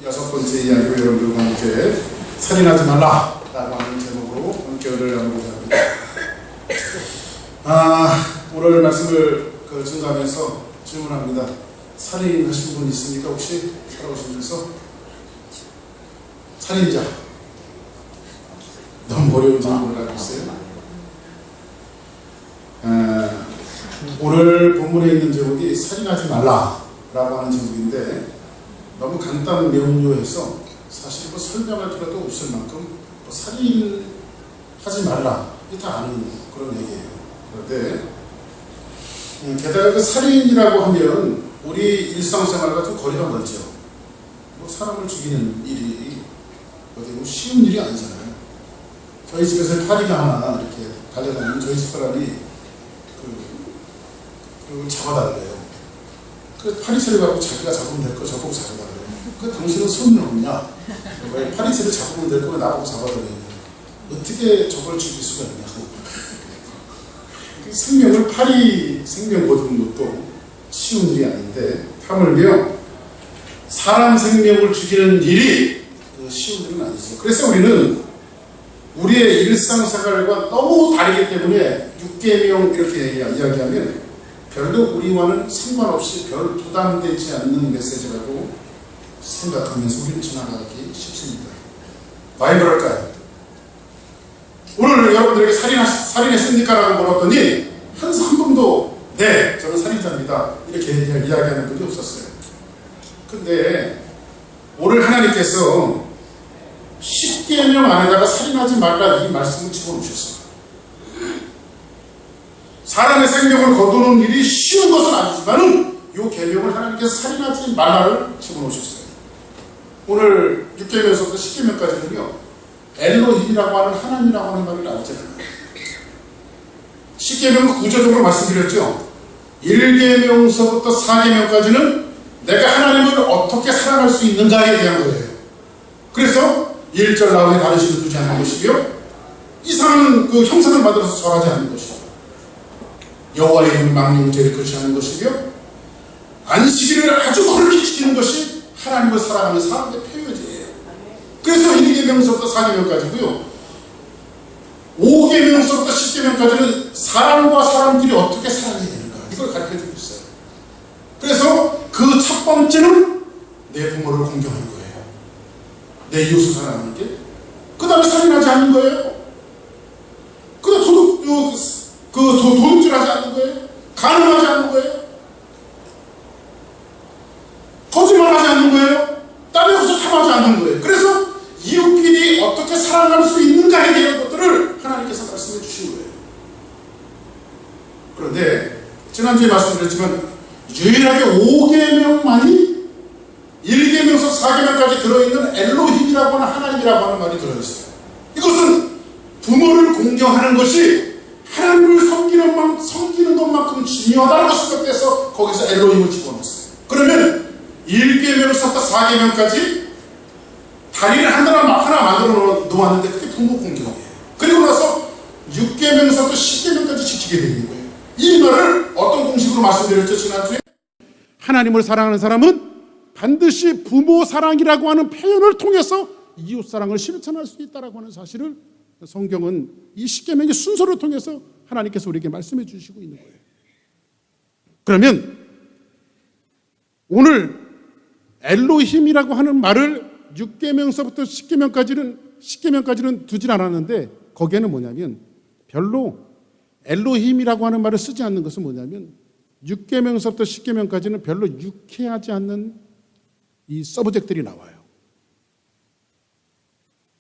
여섯 번째 이야기로 여러분들과 함께 살인하지 말라라고 하는 제목으로 함께를 나누고자 합니다. 오늘 말씀을 증거하면서 질문합니다. 살인하신 분 있습니까? 혹시 살아오시면서 살인자 너무 어려운 질문을 하고 있어요. 오늘 본문에 있는 제목이 살인하지 말라라고 하는 제목인데 너무 간단 명료해서 사실 뭐 설명할 필요도 없을 만큼 살인하지 말라 이게 다 아는 그런 얘기예요. 그런데 게다가 그 살인이라고 하면 우리 일상생활과 좀 거리가 멀죠. 뭐 사람을 죽이는 일이 어디 뭐 쉬운 일이 아니잖아요. 저희 집에서 파리가 하나 이렇게 달려다니면 저희 집 사람이 그걸 잡아달래요. 그 파리채를 갖고 자기가 잡으면 될 거 저보고 잡아달래요. 그 당신은 손이 없냐? 왜 파리채를 잡으면 될 거 나보고 잡아달래요. 어떻게 저걸 죽일 수가 있냐고. 생명을 생명 거두는 것도 쉬운 일이 아닌데 하물며 사람 생명을 죽이는 일이 쉬운 일은 아니죠. 그래서 우리는 우리의 일상생활과 너무 다르기 때문에 육계명 이렇게 이야기하면 별로 우리와는 상관없이 별 부담되지 않는 메시지라고 생각하면서 우리는 지나가기 쉽습니다. 왜 그럴까요? 오늘 여러분들에게 살인했습니까? 라고 물었더니 한 분도 네, 저는 살인자입니다. 이렇게 이야기하는 분이 없었어요. 근데 오늘 하나님께서 십계명 안에다가 살인하지 말라 이 말씀을 집어넣으셨어요. 사람의 생명을 거두는 일이 쉬운 것은 아니지만 이 계명을 하나님께서 살인하지 말라를 집어넣으셨어요. 오늘 6계명에서부터 10계명까지는요 엘로힘이라고 하는 하나님이라고 하는 말을 나오잖아요. 10계명은 구조적으로 말씀드렸죠. 1계명서부터 4계명까지는 내가 하나님을 어떻게 사랑할 수 있는가에 대한 거예요. 그래서 1절 나오에 다른 신을 두지 않는 것이며 이상한 그 형상을 만들어서 절하지 않는 것이고 여호와의 이름을 망령 죄를 그치 하는 것이며 안식일을 아주 거룩히 지키는 것이 하나님을 사랑하는 사람의 표현이에요. 그래서 1계명서부터 4계명까지고요 5계명서부터 10계명까지는 사람과 사람들이 어떻게 살아야 되는가 이걸 가르쳐주고 있어요. 그래서 그 첫 번째는 내 부모를 공경하는 거예요. 내 이웃을 사랑하는 게. 그 다음에 살인하지 않는 거예요. 그 다음에 도둑질하지 않는 거예요. 간음하지 않는 거예요. 거짓말하지 않는 거예요. 땀에 없어 탐하지 않는 거예요. 그래서 이웃끼리 어떻게 살아갈 수 있는가에 대한 것들을 하나님께서 말씀해 주신 거예요. 그런데 지난주에 말씀드렸지만 유일하게 5계명만이 1계명서 4계명까지 들어있는 엘로힘이라고 하는 하나님이라고 하는 말이 들어있어요. 이것은 부모를 공경하는 것이 하나님을 섬기는 것만큼 중요하다는 것을 생각해서 거기서 엘로힘을 집어넣었어요. 그러면 1계명서부터 4계명까지 다리를 하나 만들어 놓았는데 그게 부모 공경이에요. 그리고 나서 6계명서부터 10계명까지 지키게 되는 거예요. 이 말을 어떤 공식으로 말씀드렸죠 지난주에? 하나님을 사랑하는 사람은 반드시 부모 사랑이라고 하는 표현을 통해서 이웃 사랑을 실천할 수 있다라고 하는 사실을 성경은 이 10계명의 순서를 통해서 하나님께서 우리에게 말씀해 주시고 있는 거예요. 그러면 오늘 엘로힘이라고 하는 말을 6계명서부터 10계명까지는 두질 않았는데 거기에는 뭐냐면 별로 엘로힘이라고 하는 말을 쓰지 않는 것은 뭐냐면 6계명서부터 10계명까지는 별로 유쾌하지 않는 이 서브젝트들이 나와요.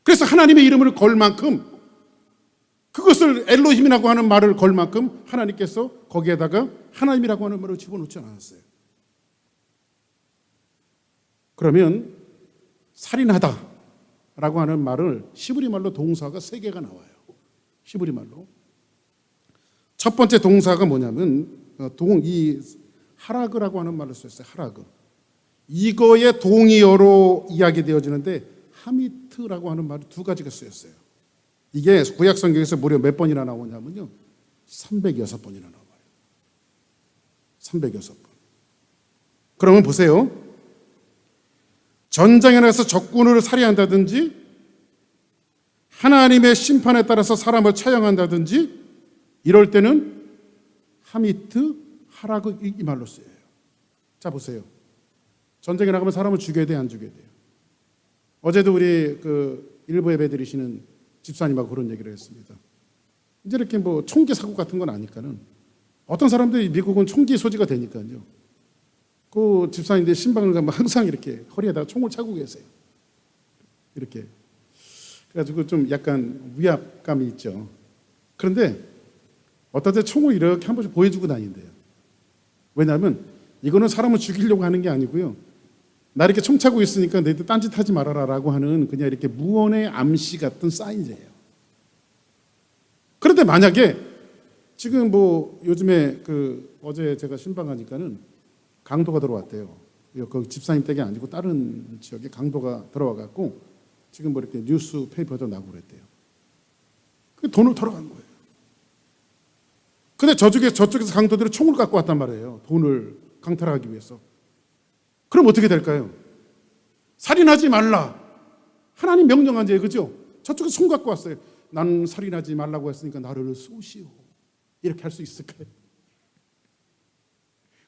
그래서 하나님의 이름을 걸 만큼 그것을 엘로힘이라고 하는 말을 걸 만큼 하나님께서 거기에다가 하나님이라고 하는 말을 집어넣지 않았어요. 그러면 살인하다라고 하는 말을 히브리 말로 동사가 3개가 나와요. 히브리 말로. 첫 번째 동사가 뭐냐면 이 하라그라고 하는 말을 썼어요. 하라그. 이거의 동의어로 이야기되어지는데 하미트라고 하는 말이 2가지가 쓰였어요. 이게 구약 성경에서 무려 몇 번이나 나오냐면요. 306번이나 나와요. 306번. 그러면 보세요. 전장에 나가서 적군을 살해한다든지 하나님의 심판에 따라서 사람을 처형한다든지 이럴 때는 하미트 하라고 이 말로 쓰여요. 자 보세요. 전쟁에 나가면 사람을 죽여야 돼, 안 죽여야 돼요? 어제도 우리 일부 예배 드리시는 집사님하고 그런 얘기를 했습니다. 이제 이렇게 뭐 총기 사고 같은 건 아니까는 어떤 사람들이 미국은 총기 소지가 되니까요. 그 집사님들 신방을 가면 항상 이렇게 허리에다가 총을 차고 계세요. 이렇게. 그래가지고 좀 약간 위압감이 있죠. 그런데 어떨 때 총을 이렇게 한 번씩 보여주고 다닌대요. 왜냐하면 이거는 사람을 죽이려고 하는 게 아니고요. 나 이렇게 총 차고 있으니까 너희들 딴짓하지 말아라라고 하는 그냥 이렇게 무언의 암시 같은 사인이에요. 그런데 만약에 지금 뭐 요즘에 어제 제가 신방하니까는 강도가 들어왔대요. 그 집사님 댁이 아니고 다른 지역에 강도가 들어와 갖고 지금 뭐 이렇게 뉴스 페이퍼도 나고 그랬대요. 그 돈을 털어간 거예요. 근데 저쪽에서 강도들이 총을 갖고 왔단 말이에요. 돈을 강탈하기 위해서. 그럼 어떻게 될까요? 살인하지 말라. 하나님 명령한 죄, 그죠? 저쪽에서 총 갖고 왔어요. 나는 살인하지 말라고 했으니까 나를 쏘시오. 이렇게 할 수 있을까요?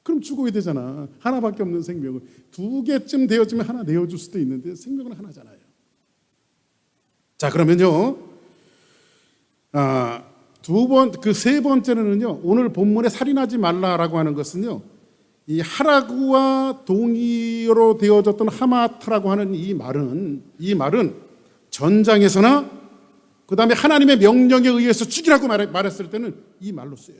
그럼 죽어야 되잖아. 하나밖에 없는 생명을. 2개쯤 되어지면 하나 내어줄 수도 있는데 생명은 하나잖아요. 자, 그러면요. 세 번째는요. 오늘 본문에 살인하지 말라라고 하는 것은요. 이 하라구와 동의어로 되어졌던 하마트라고 하는 이 말은 전장에서나 그 다음에 하나님의 명령에 의해서 죽이라고 말했을 때는 이 말로 쓰여요.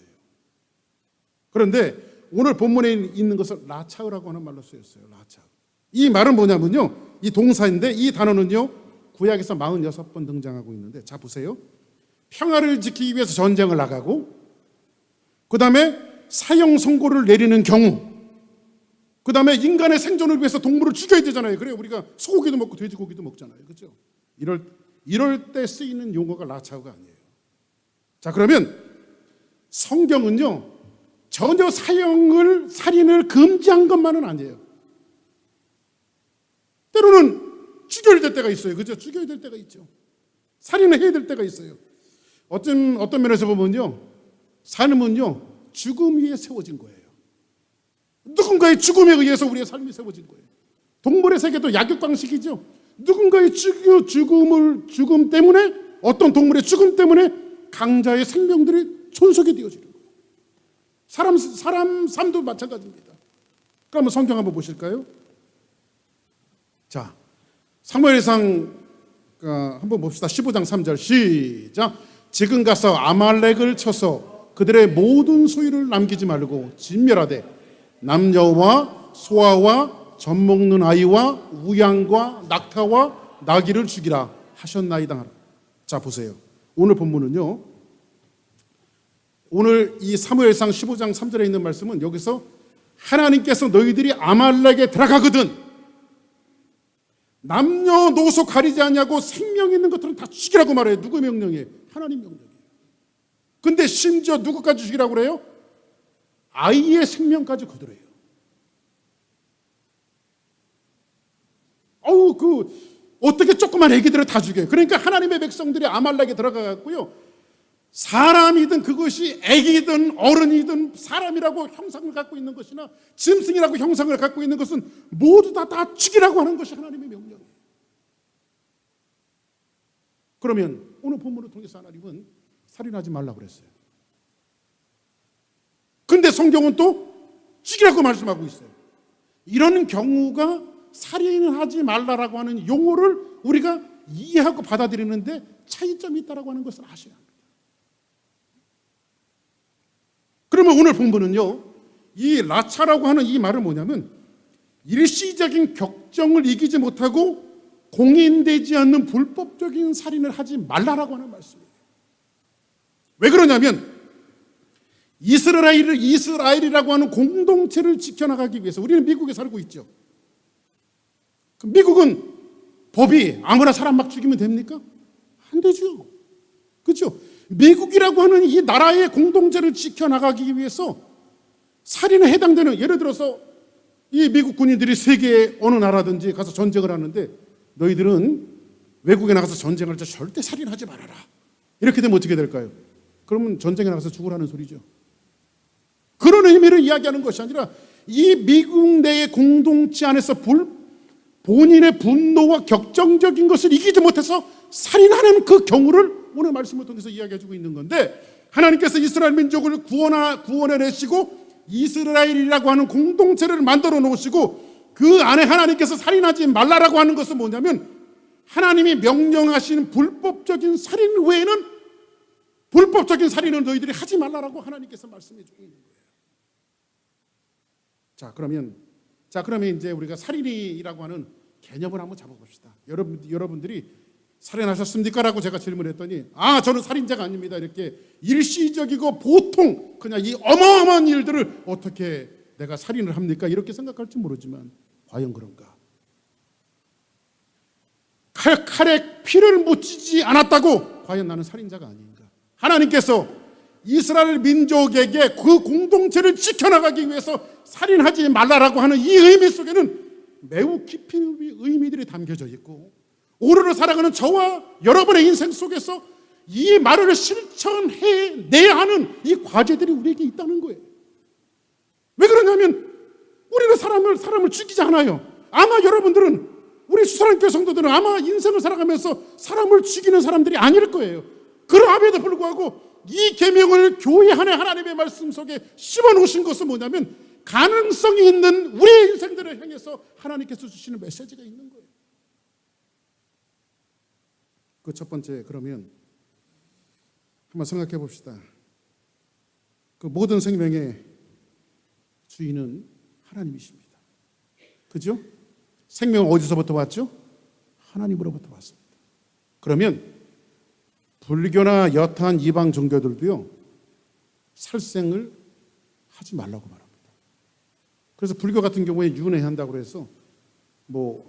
그런데 오늘 본문에 있는 것은 라차우라고 하는 말로 쓰였어요. 라차우. 이 말은 뭐냐면요. 이 동사인데 이 단어는요. 구약에서 46번 등장하고 있는데 자 보세요. 평화를 지키기 위해서 전쟁을 나가고 그 다음에 사형 선고를 내리는 경우 그 다음에 인간의 생존을 위해서 동물을 죽여야 되잖아요. 그래요. 우리가 소고기도 먹고 돼지고기도 먹잖아요. 그렇죠? 이럴 때 쓰이는 용어가 라차우가 아니에요. 자, 그러면 성경은요. 전혀 살인을 금지한 것만은 아니에요. 때로는 죽여야 될 때가 있어요. 그죠? 죽여야 될 때가 있죠. 살인을 해야 될 때가 있어요. 어떤 면에서 보면요. 삶은요. 죽음 위에 세워진 거예요. 누군가의 죽음에 의해서 우리의 삶이 세워진 거예요. 동물의 세계도 약육 방식이죠. 누군가의 죽음 때문에 어떤 동물의 죽음 때문에 강자의 생명들이 존속이 되어지는 거예요. 사람 삶도 마찬가지입니다. 그럼 성경 한번 보실까요? 자, 사무엘상 한번 봅시다. 15장 3절 시작. 지금 가서 아말렉을 쳐서 그들의 모든 소유를 남기지 말고 진멸하되 남녀와 소아와 젖 먹는 아이와 우양과 낙타와 나귀를 죽이라 하셨나이다. 자 보세요. 오늘 본문은요. 오늘 이 사무엘상 15장 3절에 있는 말씀은 여기서 하나님께서 너희들이 아말렉에 들어가거든 남녀노소 가리지 않냐고 생명 있는 것들은 다 죽이라고 말해요. 누구의 명령이에요? 하나님 명령이에요. 근데 심지어 누구까지 죽이라고 그래요? 아이의 생명까지 거두래요. 어떻게 조그만 애기들을 다 죽여요? 그러니까 하나님의 백성들이 아말렉에 들어가고요. 사람이든 그것이 애기든 어른이든 사람이라고 형상을 갖고 있는 것이나 짐승이라고 형상을 갖고 있는 것은 모두 다 죽이라고 하는 것이 하나님의 명령이에요. 그러면 오늘 본문을 통해서 하나님은 살인하지 말라고 그랬어요. 근데 성경은 또 죽이라고 말씀하고 있어요. 이런 경우가 살인을 하지 말라라고 하는 용어를 우리가 이해하고 받아들이는데 차이점이 있다라고 하는 것을 아셔야 합니다. 그러면 오늘 본문은요, 이 라차라고 하는 이 말은 뭐냐면 일시적인 격정을 이기지 못하고 공인되지 않는 불법적인 살인을 하지 말라라고 하는 말씀이에요. 왜 그러냐면 이스라엘이라고 하는 공동체를 지켜나가기 위해서 우리는 미국에 살고 있죠. 미국은 법이 아무나 사람 막 죽이면 됩니까? 안 되죠. 그렇죠? 미국이라고 하는 이 나라의 공동체를 지켜나가기 위해서 살인에 해당되는 예를 들어서 이 미국 군인들이 세계 어느 나라든지 가서 전쟁을 하는데 너희들은 외국에 나가서 전쟁할 때 절대 살인하지 말아라. 이렇게 되면 어떻게 될까요? 그러면 전쟁에 나가서 죽으라는 소리죠. 그런 의미를 이야기하는 것이 아니라 이 미국 내의 공동체 안에서 본인의 분노와 격정적인 것을 이기지 못해서 살인하는 그 경우를 오늘 말씀을 통해서 이야기해주고 있는 건데, 하나님께서 이스라엘 민족을 구원해내시고 이스라엘이라고 하는 공동체를 만들어 놓으시고 그 안에 하나님께서 살인하지 말라라고 하는 것은 뭐냐면, 하나님이 명령하신 불법적인 살인 외에는 불법적인 살인을 너희들이 하지 말라라고 하나님께서 말씀해 주고 있는 거예요. 자, 그러면 이제 우리가 살인이라고 하는 개념을 한번 잡아봅시다. 여러분들이 살인하셨습니까? 라고 제가 질문했더니 저는 살인자가 아닙니다. 이렇게 일시적이고 보통 그냥 이 어마어마한 일들을 어떻게 내가 살인을 합니까? 이렇게 생각할지 모르지만 과연 그런가? 칼에 피를 묻히지 않았다고 과연 나는 살인자가 아닌가? 하나님께서 이스라엘 민족에게 그 공동체를 지켜나가기 위해서 살인하지 말라라고 하는 이 의미 속에는 매우 깊은 의미들이 담겨져 있고, 오늘을 살아가는 저와 여러분의 인생 속에서 이 말을 실천해내야 하는 이 과제들이 우리에게 있다는 거예요. 왜 그러냐면 우리는 사람을 죽이지 않아요. 아마 여러분들은, 우리 수사랑교회 성도들은 아마 인생을 살아가면서 사람을 죽이는 사람들이 아닐 거예요. 그럼에도 불구하고 이 계명을 교회 안에 하나님의 말씀 속에 심어놓으신 것은 뭐냐면, 가능성이 있는 우리의 인생들을 향해서 하나님께서 주시는 메시지가 있는 거예요. 그 첫 번째, 그러면 한번 생각해 봅시다. 그 모든 생명의 주인은 하나님이십니다. 그죠? 생명은 어디서부터 왔죠? 하나님으로부터 왔습니다. 그러면 불교나 여타한 이방 종교들도요, 살생을 하지 말라고 말합니다. 그래서 불교 같은 경우에 윤회한다고 해서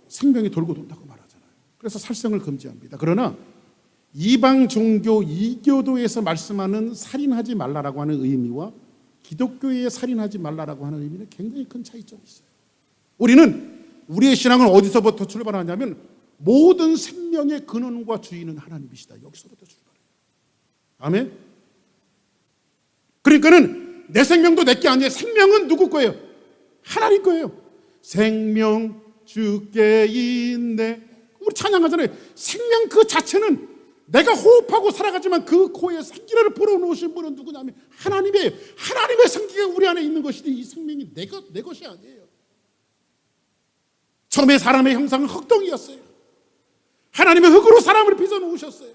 생명이 돌고 돈다고 말하잖아요. 그래서 살생을 금지합니다. 그러나 이방 종교 이교도에서 말씀하는 살인하지 말라라고 하는 의미와 기독교의 살인하지 말라라고 하는 의미는 굉장히 큰 차이점이 있어요. 우리는 우리의 신앙은 어디서부터 출발하냐면, 모든 생명의 근원과 주인은 하나님이시다. 여기서부터 출발해요. 아멘? 그러니까는 내 생명도 내게 아니에요. 생명은 누구 거예요? 하나님 거예요. 생명 주께 있네. 우리 찬양하잖아요. 생명 그 자체는 내가 호흡하고 살아가지만 그 코에 생기를 불어넣으신 분은 누구냐면 하나님이에요. 하나님의 생기가 우리 안에 있는 것이지 이 생명이 내 것이 아니에요. 처음에 사람의 형상은 흙덩이였어요. 하나님의 흙으로 사람을 빚어놓으셨어요.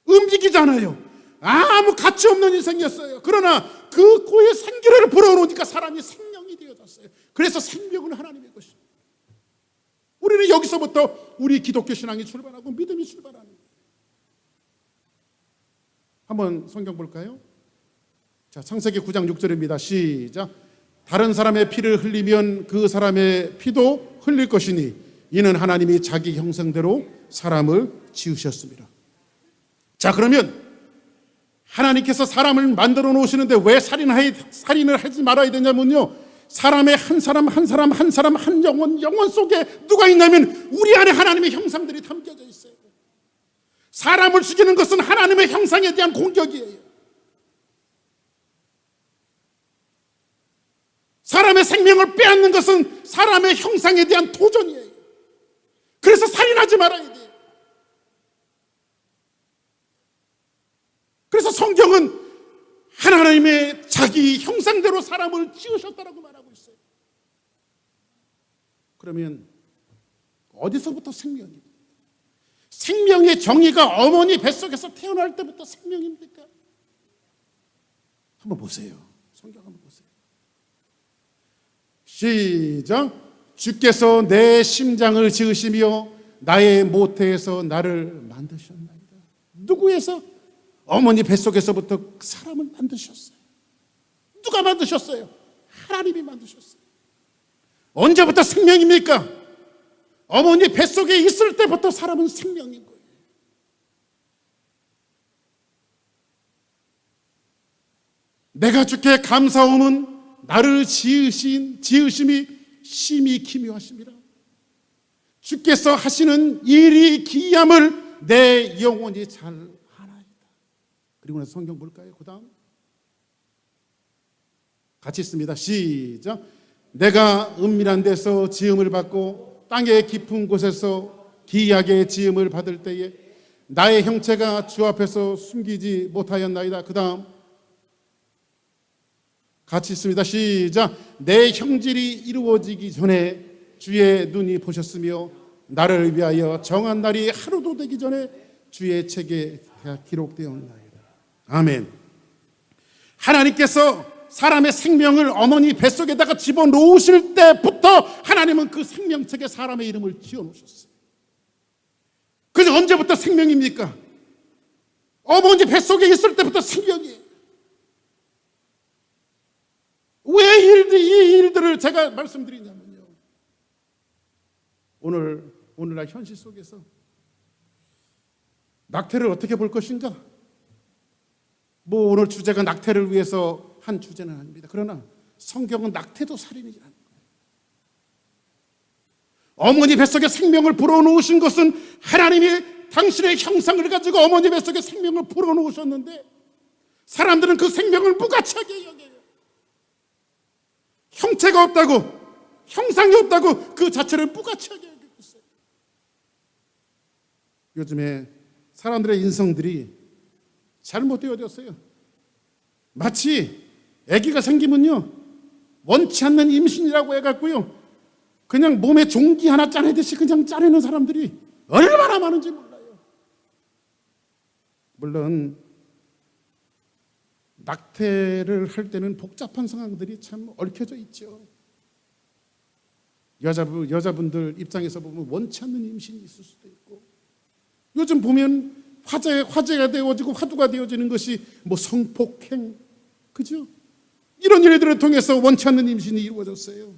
움직이잖아요. 아무 가치 없는 인생이었어요. 그러나 그 코에 생기를 불어넣으니까 사람이 생명이 되어졌어요. 그래서 생명은 하나님의 것입니다. 우리는 여기서부터 우리 기독교 신앙이 출발하고 믿음이 출발하는 거예요. 한번 성경 볼까요? 자, 창세기 9장 6절입니다. 시작. 다른 사람의 피를 흘리면 그 사람의 피도 흘릴 것이니 이는 하나님이 자기 형상대로 사람을 지으셨습니다. 자, 그러면 하나님께서 사람을 만들어 놓으시는데 왜 살인을 하지 말아야 되냐면요, 사람의 한 영혼 속에 누가 있냐면 우리 안에 하나님의 형상들이 담겨져 있어요. 사람을 죽이는 것은 하나님의 형상에 대한 공격이에요. 사람의 생명을 빼앗는 것은 사람의 형상에 대한 도전이에요. 그래서 살인하지 말아야 돼요. 그래서 성경은 하나님의 자기 형상대로 사람을 지으셨다라고 말하고 있어요. 그러면 어디서부터 생명입니까? 생명의 정의가 어머니 뱃속에서 태어날 때부터 생명입니까? 한번 보세요. 성경 한번 보세요. 시작. 주께서 내 심장을 지으시며 나의 모태에서 나를 만드셨나이다. 누구에서? 어머니 뱃속에서부터 사람을 만드셨어요. 누가 만드셨어요? 하나님이 만드셨어요. 언제부터 생명입니까? 어머니 뱃속에 있을 때부터 사람은 생명인 거예요. 내가 주께 감사함은 나를 지으심이 심히 기묘하십니다. 주께서 하시는 일이 기이함을 내 영혼이 잘 아나이다. 그리고 나서 성경 볼까요? 그 다음 같이 있습니다. 시작. 내가 은밀한 데서 지음을 받고 땅의 깊은 곳에서 기이하게 지음을 받을 때에 나의 형체가 주 앞에서 숨기지 못하였나이다. 그 다음 같이 있습니다. 시작. 내 형질이 이루어지기 전에 주의 눈이 보셨으며 나를 위하여 정한 날이 하루도 되기 전에 주의 책에 기록되었나이다. 아멘. 하나님께서 사람의 생명을 어머니 뱃속에다가 집어넣으실 때부터 하나님은 그 생명책에 사람의 이름을 지어놓으셨어요. 그게 언제부터 생명입니까? 어머니 뱃속에 있을 때부터 생명이에요. 왜 이 일들을 제가 말씀드리냐면요, 오늘날 현실 속에서 낙태를 어떻게 볼 것인가? 뭐 오늘 주제가 낙태를 위해서 한 주제는 아닙니다. 그러나 성경은 낙태도 살인이라는 거예요. 어머니 뱃속에 생명을 불어넣으신 것은 하나님이 당신의 형상을 가지고 어머니 뱃속에 생명을 불어넣으셨는데 사람들은 그 생명을 무가치하게 여겨요. 형체가 없다고, 형상이 없다고 그 자체를 무가치하게 여기고 있어요. 요즘에 사람들의 인성들이 잘못되어졌어요. 마치 아기가 생기면요, 원치 않는 임신이라고 해갖고요, 그냥 몸에 종기 하나 짜내듯이 그냥 짜내는 사람들이 얼마나 많은지 몰라요. 물론 낙태를 할 때는 복잡한 상황들이 참 얽혀져 있죠. 여자분들 입장에서 보면 원치 않는 임신이 있을 수도 있고, 요즘 보면 화제가 되어지고 화두가 되어지는 것이 뭐 성폭행, 그죠? 이런 일들을 통해서 원치 않는 임신이 이루어졌어요.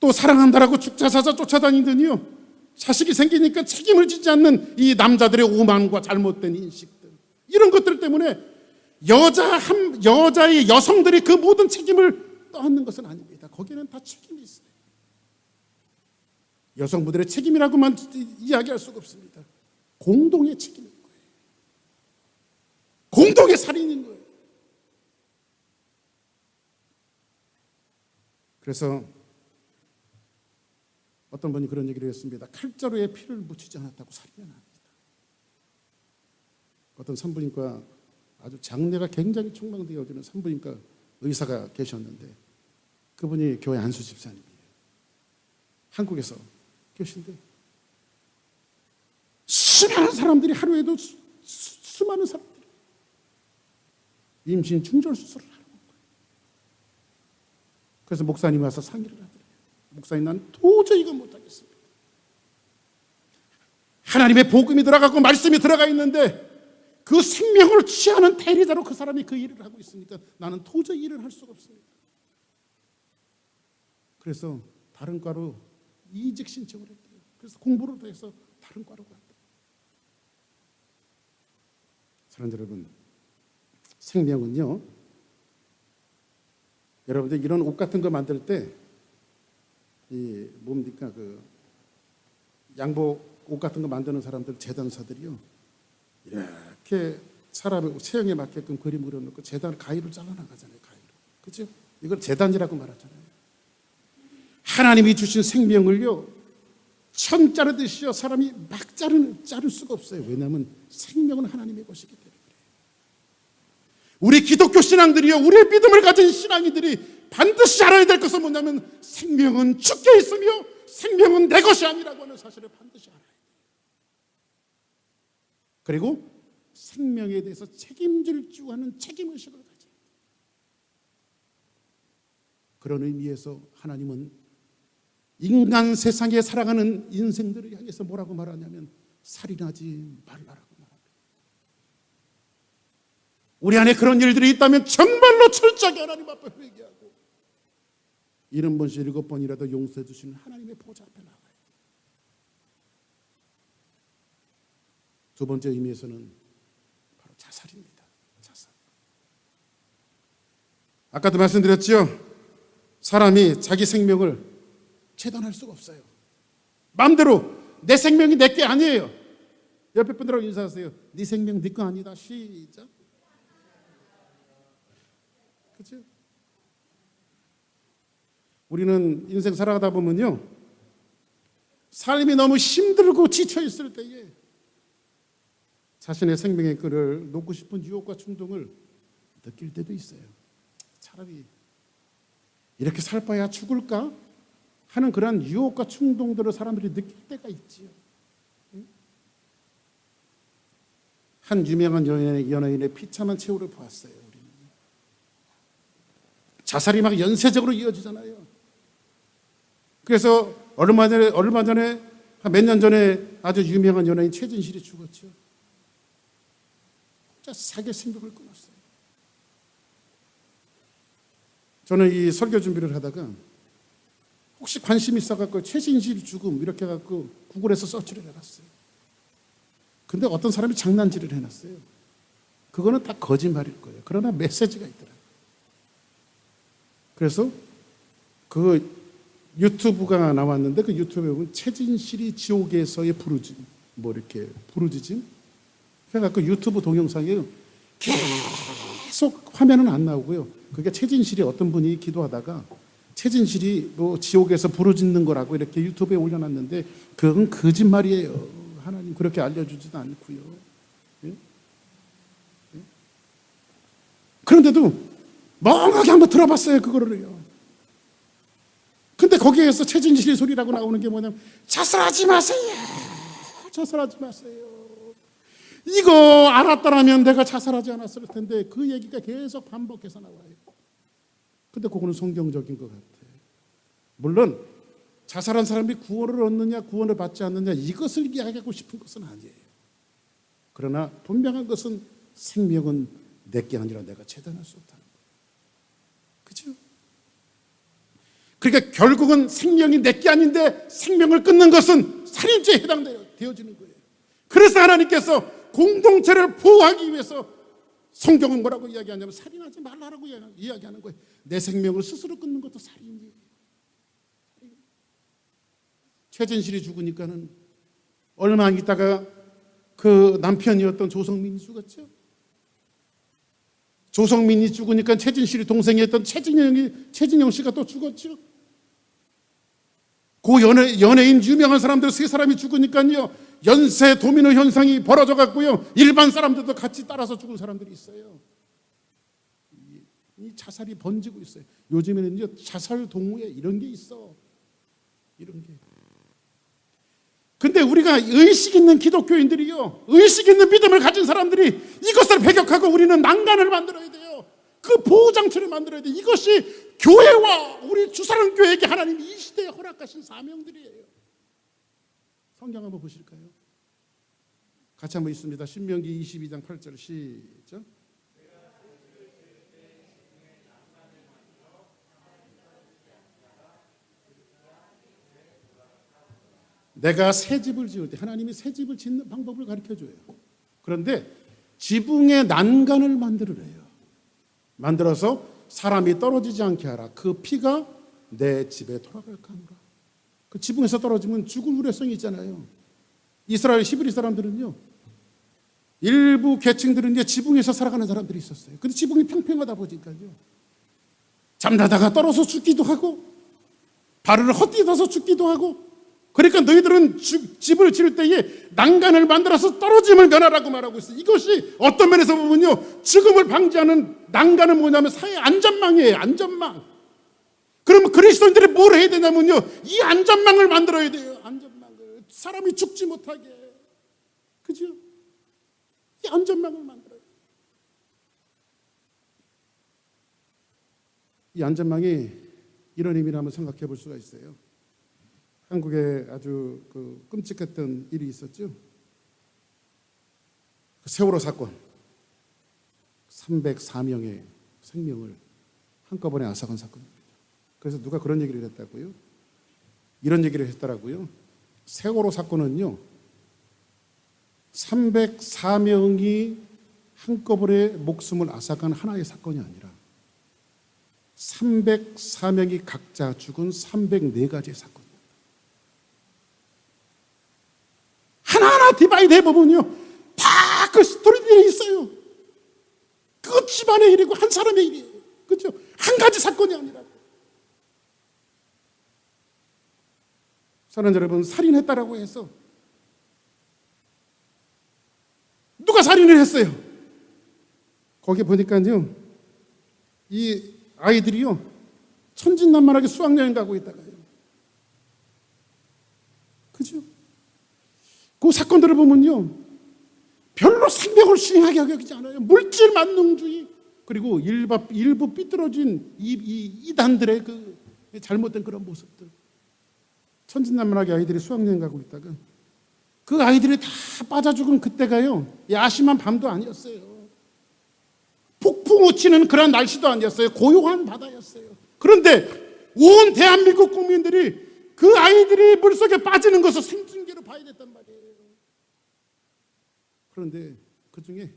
또 사랑한다라고 죽자사자 쫓아다니더니요, 자식이 생기니까 책임을 지지 않는 이 남자들의 오만과 잘못된 인식들, 이런 것들 때문에 여자의 여성들이 그 모든 책임을 떠안는 것은 아닙니다. 거기에는 다 책임이 있어요. 여성분들의 책임이라고만 이야기할 수가 없습니다. 공동의 책임인 거예요. 공동의 살인인 거예요. 그래서 어떤 분이 그런 얘기를 했습니다. 칼자루에 피를 묻히지 않았다고 살인은 아닙니다. 어떤 산부인과 아주 장래가 굉장히 촉망되어지는 산부인과 의사가 계셨는데 그분이 교회 안수 집사님이에요. 한국에서 계신데 수많은 사람들이, 하루에도 수많은 사람들이 임신 중절 수술을 하는 거예요. 그래서 목사님 와서 상의를 하더래요. 목사님, 난 도저히 이거 못하겠습니다. 하나님의 복음이 들어가고 말씀이 들어가 있는데 그 생명을 취하는 대리자로 그 사람이 그 일을 하고 있으니까 나는 도저히 일을 할 수가 없습니다. 그래서 다른 과로 이직 신청을 했대요. 그래서 공부를 더 해서 다른 과로 갔대요. 사랑하는 여러분, 생명은요, 여러분들 이런 옷 같은 거 만들 때 이 뭡니까, 그 양복 옷 같은 거 만드는 사람들, 재단사들이요, 이렇게 사람의 체형에 맞게끔 그림을 그려놓고 재단 가위로 잘라나가잖아요. 가위로, 그렇죠? 이걸 재단이라고 말하잖아요. 하나님이 주신 생명을요, 천 자르듯이요, 사람이 막 자를 수가 없어요. 왜냐하면 생명은 하나님의 것이기 때문에 그래요. 우리 기독교 신앙들이요, 우리의 믿음을 가진 신앙이들이 반드시 알아야 될 것은 뭐냐면 생명은 주께 있으며 생명은 내 것이 아니라고 하는 사실을 반드시 알아야 돼요. 그리고 생명에 대해서 책임질 줄 아는 책임의식을 가져야 돼요. 그런 의미에서 하나님은 인간 세상에 살아가는 인생들을 향해서 뭐라고 말하냐면 살인하지 말라라고 말합니다. 우리 안에 그런 일들이 있다면 정말로 철저하게 하나님 앞에 회개하고 70번씩 7번이라도 용서해 주시는 하나님의 보좌 앞에 나가요. 두 번째 의미에서는 바로 자살입니다. 자살. 아까도 말씀드렸죠. 사람이 자기 생명을 재단할 수가 없어요. 마음대로 내 생명이 내 게 아니에요. 옆에 분들하고 인사하세요. 네 생명 네 거 아니다. 시작. 그렇죠? 우리는 인생 살아가다 보면요, 삶이 너무 힘들고 지쳐 있을 때에 자신의 생명의 끈을 놓고 싶은 유혹과 충동을 느낄 때도 있어요. 차라리 이렇게 살 바야 죽을까 하는 그런 유혹과 충동들을 사람들이 느낄 때가 있지요. 한 유명한 연예인의 비참한 최후를 보았어요. 우리는. 자살이 막 연쇄적으로 이어지잖아요. 그래서 얼마 전에 한 몇 년 전에 아주 유명한 연예인 최진실이 죽었죠. 혼자 자기 생명을 끊었어요. 저는 이 설교 준비를 하다가 혹시 관심 있어갖고 최진실 죽음 이렇게 해갖고 구글에서 서치를 해봤어요. 근데 어떤 사람이 장난질을 해놨어요. 그거는 다 거짓말일 거예요. 그러나 메시지가 있더라고요. 그래서 그 유튜브가 나왔는데 그 유튜브에 보면 최진실이 지옥에서의 부르짖음 뭐 이렇게 부르짖음 해갖고 유튜브 동영상에 계속 화면은 안 나오고요. 그게 최진실이 어떤 분이 기도하다가 최진실이 뭐 지옥에서 부르짖는 거라고 이렇게 유튜브에 올려놨는데 그건 거짓말이에요. 하나님 그렇게 알려주지도 않고요. 예? 예? 그런데도 멍하게 한번 들어봤어요. 그거를요. 근데 거기에서 최진실의 소리라고 나오는 게 뭐냐면 자살하지 마세요. 자살하지 마세요. 이거 알았더라면 내가 자살하지 않았을 텐데 그 얘기가 계속 반복해서 나와요. 근데 그거는 성경적인 것 같아요. 물론 자살한 사람이 구원을 얻느냐 구원을 받지 않느냐 이것을 이야기하고 싶은 것은 아니에요. 그러나 분명한 것은 생명은 내게 아니라 내가 재단할 수 없다는 거예요. 그렇죠? 그러니까 결국은 생명이 내게 아닌데 생명을 끊는 것은 살인죄에 해당되어지는 거예요. 그래서 하나님께서 공동체를 보호하기 위해서 성경은 뭐라고 이야기하냐면 살인하지 말라고 이야기하는 거예요. 내 생명을 스스로 끊는 것도 살인이에요. 최진실이 죽으니까는 얼마 안 있다가 그 남편이었던 조성민이 죽었죠. 조성민이 죽으니까 최진실이 동생이었던 최진영 씨가 또 죽었죠. 그 연예인 유명한 사람들 세 사람이 죽으니까요 연쇄 도미노 현상이 벌어져 갔고요 일반 사람들도 같이 따라서 죽은 사람들이 있어요. 이 자살이 번지고 있어요. 요즘에는요 자살 동호회 이런 게 있어. 이런 게. 근데 우리가 의식 있는 기독교인들이요 의식 있는 믿음을 가진 사람들이 이것을 배격하고 우리는 난간을 만들어야 돼요. 그 보호장치를 만들어야 돼요. 이것이 교회와 우리 주사랑교회에게 하나님이 이 시대에 허락하신 사명들이에요. 성경 한번 보실까요? 같이 한번 읽습니다. 신명기 22장 8절 시작. 내가 새 집을 지을 때 하나님이 새 집을 짓는 방법을 가르쳐줘요. 그런데 지붕의 난간을 만들으래요. 만들어서 사람이 떨어지지 않게 하라. 그 피가 내 집에 돌아갈까 하노라. 그 지붕에서 떨어지면 죽을 우려성이 있잖아요. 이스라엘 히브리 사람들은요 일부 계층들은 지붕에서 살아가는 사람들이 있었어요. 근데 지붕이 평평하다 보니까요 잠자다가 떨어져 죽기도 하고 발을 헛디뎌서 죽기도 하고 그러니까 너희들은 집을 지을 때에 난간을 만들어서 떨어짐을 면하라고 말하고 있어요. 이것이 어떤 면에서 보면요 죽음을 방지하는 난간은 뭐냐면 사회 안전망이에요. 안전망. 그러면 그리스도인들이 뭘 해야 되냐면요 이 안전망을 만들어야 돼요. 안전망을. 사람이 죽지 못하게. 그죠? 이 안전망을 만들어요. 이 안전망이 이런 의미를 한번 생각해 볼 수가 있어요. 한국에 아주 끔찍했던 일이 있었죠. 세월호 사건 304명의 생명을 한꺼번에 앗아간 사건입니다. 그래서 누가 그런 얘기를 했다고요? 이런 얘기를 했더라고요. 세월호 사건은요 304명이 한꺼번에 목숨을 앗아간 하나의 사건이 아니라 304명이 각자 죽은 304가지의 사건. 하나하나 디바이드 해보면요, 다 그 스토리들이 있어요. 그 집안의 일이고 한 사람의 일이에요. 그렇죠? 한 가지 사건이 아니라고. 사랑하는 여러분, 살인했다라고 해서 누가 살인을 했어요? 거기 보니까요, 이 아이들이요, 천진난만하게 수학여행 가고 있다가요. 그죠? 그 사건들을 보면요, 별로 생명을 중요하게 여기지 않아요. 물질 만능주의, 그리고 일부 삐뚤어진 이단들의 그 잘못된 그런 모습들. 천진난만하게 아이들이 수학여행 가고 있다가 그 아이들이 다 빠져 죽은 그때가요, 야심한 밤도 아니었어요. 폭풍 우치는 그런 날씨도 아니었어요. 고요한 바다였어요. 그런데 온 대한민국 국민들이 그 아이들이 물속에 빠지는 것을 생중계로 봐야 됐단 말이에요. 그런데 그 중에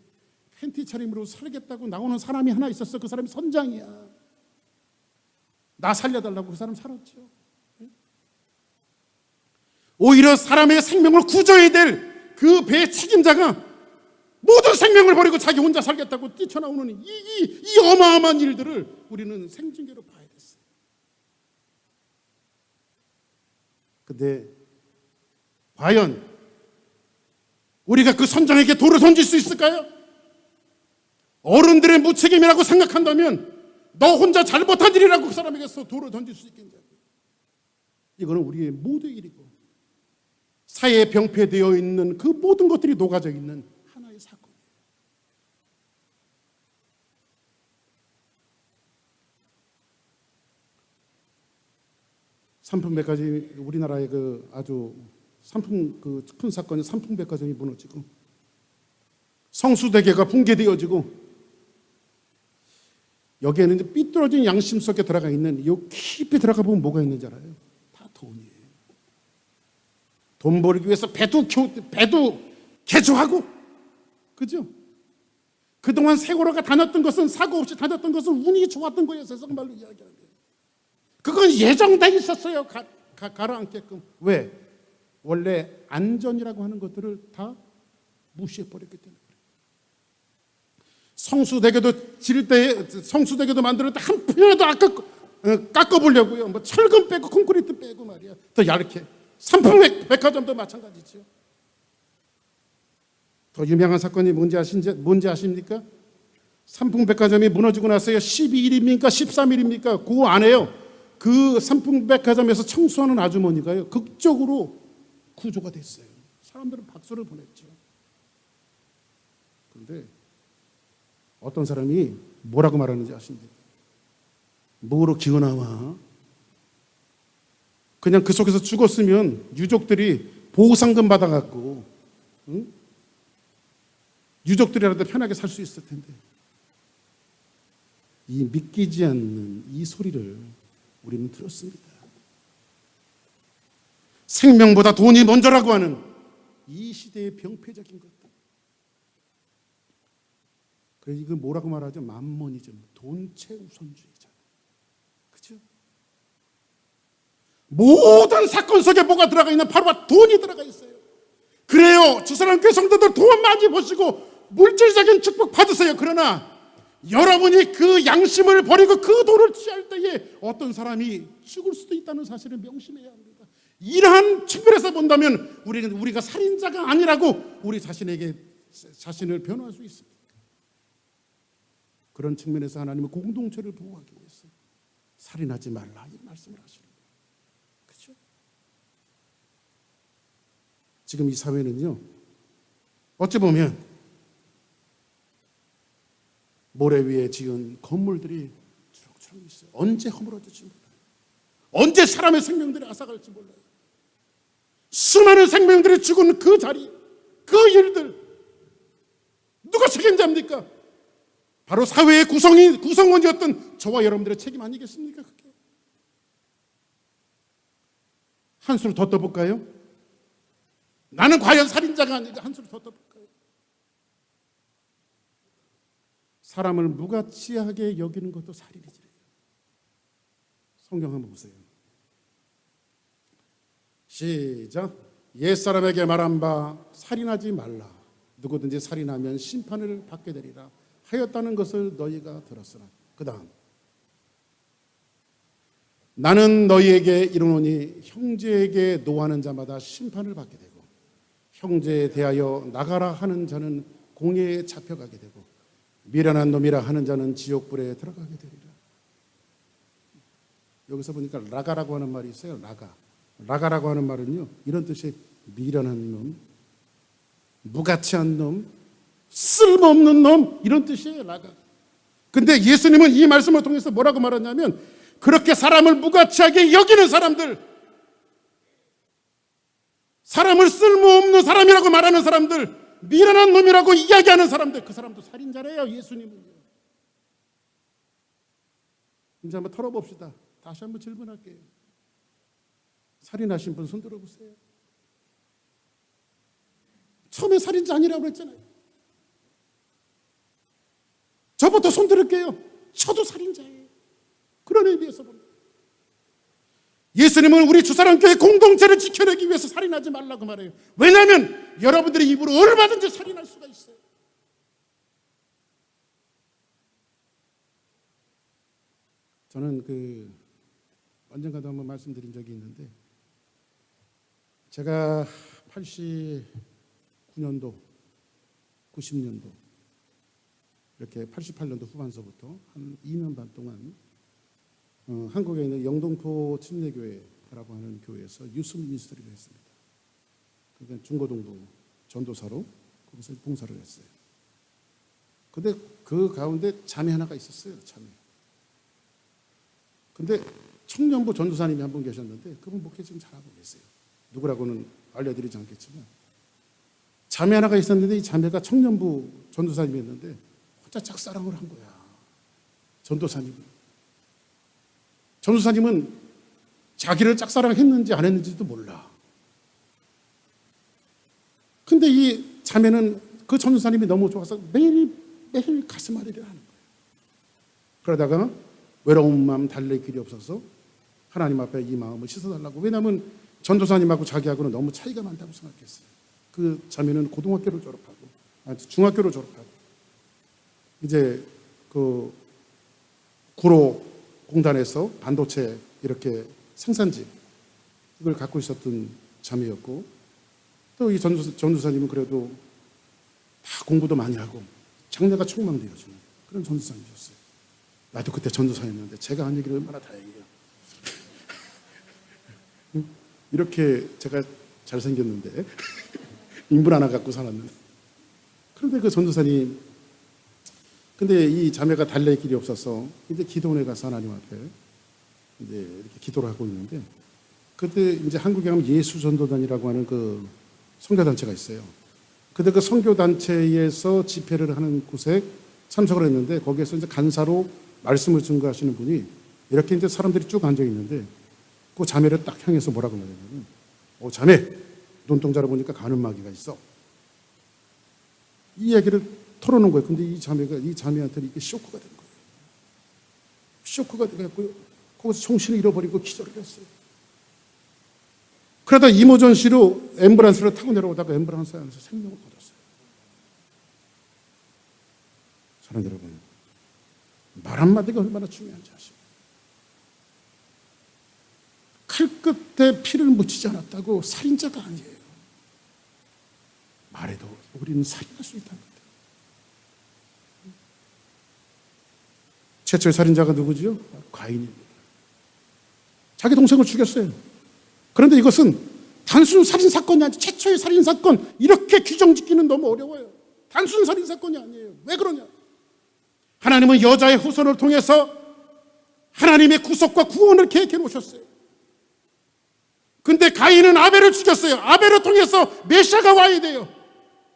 팬티 차림으로 살겠다고 나오는 사람이 하나 있었어. 그 사람이 선장이야. 나 살려달라고 그 사람 살았죠. 오히려 사람의 생명을 구조해야 될 그 배의 책임자가 모든 생명을 버리고 자기 혼자 살겠다고 뛰쳐나오는 이 어마어마한 일들을 우리는 생중계로 봐야 됐어요. 근데 과연 우리가 그 선장에게 돌을 던질 수 있을까요? 어른들의 무책임이라고 생각한다면 너 혼자 잘못한 일이라고 그 사람에게 돌을 던질 수 있겠냐고요. 이거는 우리의 모두의 일이고 사회에 병폐되어 있는 그 모든 것들이 녹아져 있는 하나의 사건이에요. 삼풍백화점이 우리나라의 그 아주 그 큰 사건이 삼풍백화점이 무너지고 성수대교가 붕괴되어지고 여기에는 이제 삐뚤어진 양심 속에 들어가 있는 요 깊이 들어가 보면 뭐가 있는지 알아요? 다 돈이에요. 돈 벌기 위해서 배도 개조하고, 그죠? 그동안 세월호가 다녔던 것은, 사고 없이 다녔던 것은 운이 좋았던 거예요. 세상 말로 이야기하면. 그건 예정돼 있었어요. 가라앉게끔. 왜? 원래 안전이라고 하는 것들을 다 무시해버렸기 때문에. 성수대교도 만들 때 한 푼이라도 깎아보려고요. 뭐 철근 빼고 콘크리트 빼고 말이야. 더 얇게. 삼풍백화점도 마찬가지죠. 더 유명한 사건이 뭔지 아십니까? 삼풍백화점이 무너지고 나서요, 12일입니까? 13일입니까? 그 안에요, 그 삼풍백화점에서 청소하는 아주머니가요, 극적으로 구조가 됐어요. 사람들은 박수를 보냈죠. 그런데 어떤 사람이 뭐라고 말하는지 아십니까? 뭐로 기어나와? 그냥 그 속에서 죽었으면 유족들이 보상금 받아갖고, 응? 유족들이라도 편하게 살 수 있을 텐데, 이 믿기지 않는 이 소리를 우리는 들었습니다. 생명보다 돈이 먼저라고 하는 이 시대의 병폐적인 것들. 그래서 이거 뭐라고 말하죠? 만모니즘, 돈체 우선주의자. 그죠? 모든 사건 속에 뭐가 들어가 있는? 바로 돈이 들어가 있어요. 그래요, 주사랑교회 성도들 돈 많이 보시고 물질적인 축복 받으세요. 그러나 여러분이 그 양심을 버리고 그 돈을 취할 때에 어떤 사람이 죽을 수도 있다는 사실을 명심해야 합니다. 이러한 측면에서 본다면 우리가 살인자가 아니라고 우리 자신을 변호할 수 있습니다. 그런 측면에서 하나님은 공동체를 보호하기 위해서 살인하지 말라 이 말씀을 하시는 거예요. 그렇죠? 지금 이 사회는요, 어찌 보면 모래 위에 지은 건물들이 주렁주렁 있어요. 언제 허물어질지 몰라요. 언제 사람의 생명들이 앗아갈지 몰라요. 수많은 생명들이 죽은 그 자리, 그 일들 누가 책임자입니까? 바로 사회의 구성원이었던 저와 여러분들의 책임 아니겠습니까? 그게. 한술 더 떠볼까요? 나는 과연 살인자가 아닌가? 한술 더 떠볼까요? 사람을 무가치하게 여기는 것도 살인이지. 성경 한번 보세요. 시작. 옛사람에게 말한 바 살인하지 말라. 누구든지 살인하면 심판을 받게 되리라 하였다는 것을 너희가 들었으나. 그 다음, 나는 너희에게 이르노니 형제에게 노하는 자마다 심판을 받게 되고 형제에 대하여 나가라 하는 자는 공회에 잡혀가게 되고 미련한 놈이라 하는 자는 지옥불에 들어가게 되리라. 여기서 보니까 라가라고 하는 말이 있어요. 라가라고 하는 말은요, 이런 뜻이 미련한 놈, 무가치한 놈, 쓸모없는 놈, 이런 뜻이에요. 라가. 근데 예수님은 이 말씀을 통해서 뭐라고 말하냐면, 그렇게 사람을 무가치하게 여기는 사람들, 사람을 쓸모없는 사람이라고 말하는 사람들, 미련한 놈이라고 이야기하는 사람들, 그 사람도 살인자래요. 예수님은요. 이제 한번 털어봅시다. 다시 한번 질문할게요. 살인하신 분 손 들어보세요. 처음에 살인자 아니라고 그랬잖아요. 저부터 손 들을게요. 저도 살인자예요. 그런 의미에서 봅니다. 예수님은 우리 주사랑교회 공동체를 지켜내기 위해서 살인하지 말라고 말해요. 왜냐하면 여러분들의 입으로 얼마든지 살인할 수가 있어요. 저는 언젠가도 한번 말씀드린 적이 있는데, 제가 89년도, 90년도 이렇게 88년도 후반서부터 한 2년 반 동안 한국에 있는 영동포 침례교회라고 하는 교회에서 유스 미니스트리를 했습니다. 그러니까 중고등부 전도사로 거기서 봉사를 했어요. 근데 그 가운데 자매 하나가 있었어요. 자매. 근데 청년부 전도사님이 한 분 계셨는데 그분 목회 지금 잘하고 계세요. 누구라고는 알려드리지 않겠지만 자매 하나가 있었는데 이 자매가 청년부 전도사님이었는데 혼자 짝사랑을 한 거야. 전도사님은 자기를 짝사랑했는지 안 했는지도 몰라. 근데 이 자매는 그 전도사님이 너무 좋아서 매일 가슴 앓으려 하는 거예요. 그러다가 외로운 마음 달랠 길이 없어서 하나님 앞에 이 마음을 씻어달라고. 왜냐하면 전도사님하고 자기하고는 너무 차이가 많다고 생각했어요. 그 자매는 고등학교를 졸업하고 중학교를 졸업하고 이제 그 구로 공단에서 반도체 이렇게 생산지 이걸 갖고 있었던 자매였고, 또 이 전도사님은 그래도 다 공부도 많이 하고 장래가 촉망되어지는 그런 전도사님이셨어요. 나도 그때 전도사였는데 제가 한 얘기를 얼마나 다행이에요. 이렇게 제가 잘생겼는데 인물 하나 갖고 살았는데. 그런데 그 전도사님, 근데 이 자매가 달랠 길이 없어서 이제 기도원에 가서 하나님 앞에 이제 이렇게 기도를 하고 있는데, 그때 이제 한국에 가면 예수전도단이라고 하는 그 선교단체가 있어요. 근데 그 선교단체에서 집회를 하는 곳에 참석을 했는데, 거기에서 이제 간사로 말씀을 증거하시는 분이 이렇게 이제 사람들이 쭉 앉아 있는데, 그 자매를 딱 향해서 뭐라고 말했냐면, 자매, 눈동자를 보니까 가는 마귀가 있어. 이 얘기를 털어놓은 거예요. 근데 이 자매한테는 이게 쇼크가 된 거예요. 쇼크가 돼갖고 거기서 정신을 잃어버리고 기절을 했어요. 그러다 이모전시로 앰뷸런스를 타고 내려오다가 앰뷸런스 안에서 생명을 거뒀어요. 사랑 여러분, 말 한마디가 얼마나 중요한지 아십니까? 칼 끝에 피를 묻히지 않았다고 살인자가 아니에요. 말해도 우리는 살인할 수 있다는 거예요. 최초의 살인자가 누구지요? 가인입니다. 자기 동생을 죽였어요. 그런데 이것은 단순 살인사건이 아니라 최초의 살인사건, 이렇게 규정짓기는 너무 어려워요. 단순 살인사건이 아니에요. 왜 그러냐? 하나님은 여자의 후손을 통해서 하나님의 구속과 구원을 계획해 놓으셨어요. 근데 가인은 아벨을 죽였어요. 아벨을 통해서 메시아가 와야 돼요.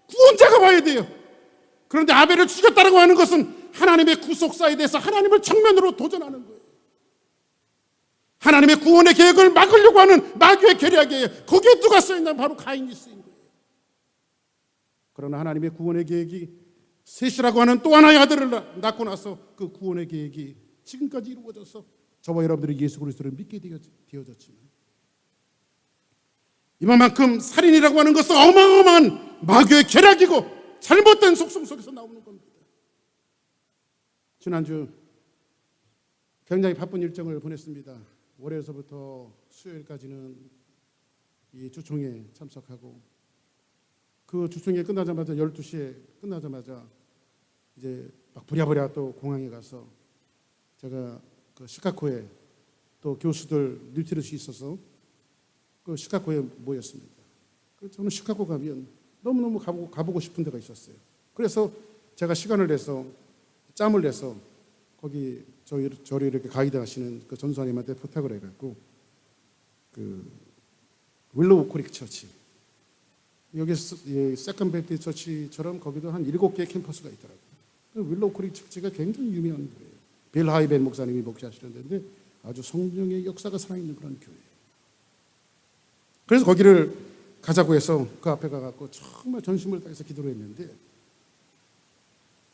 구원자가 와야 돼요. 그런데 아벨을 죽였다고 하는 것은 하나님의 구속사에 대해서 하나님을 정면으로 도전하는 거예요. 하나님의 구원의 계획을 막으려고 하는 마귀의 계략이에요. 거기에 누가 쓰였냐면 바로 가인이 쓰인 거예요. 그러나 하나님의 구원의 계획이 셋이라고 하는 또 하나의 아들을 낳고 나서 그 구원의 계획이 지금까지 이루어져서 저와 여러분들이 예수 그리스도를 믿게 되어졌지만 이만큼 살인이라고 하는 것은 어마어마한 마귀의 계략이고 잘못된 속성 속에서 나오는 겁니다. 지난주 굉장히 바쁜 일정을 보냈습니다. 월요일서부터 수요일까지는 이 주총에 참석하고 그 주총회 끝나자마자 12시에 끝나자마자 이제 막 부랴부랴 또 공항에 가서 제가 그 시카고에 또 교수들 뉴트릿이 있어서 그 시카고에 모였습니다. 그래서 저는 시카고 가면 너무너무 가보고 싶은 데가 있었어요. 그래서 제가 시간을 내서 짬을 내서 거기 저를 이렇게 가이드 하시는 그 전수사님한테 부탁을 해갖고 그 윌로우 크릭 처치 여기 세컨 베프티스트 처치처럼 거기도 한 7개의 캠퍼스가 있더라고요. 그 윌로우 크릭 처치가 굉장히 유명한 거예요. 빌 하이벤 목사님이 목회하시는 데인데 아주 성령의 역사가 살아있는 그런 교회예요. 그래서 거기를 가자고 해서 그 앞에 가갖고 정말 전심을 다해서 기도를 했는데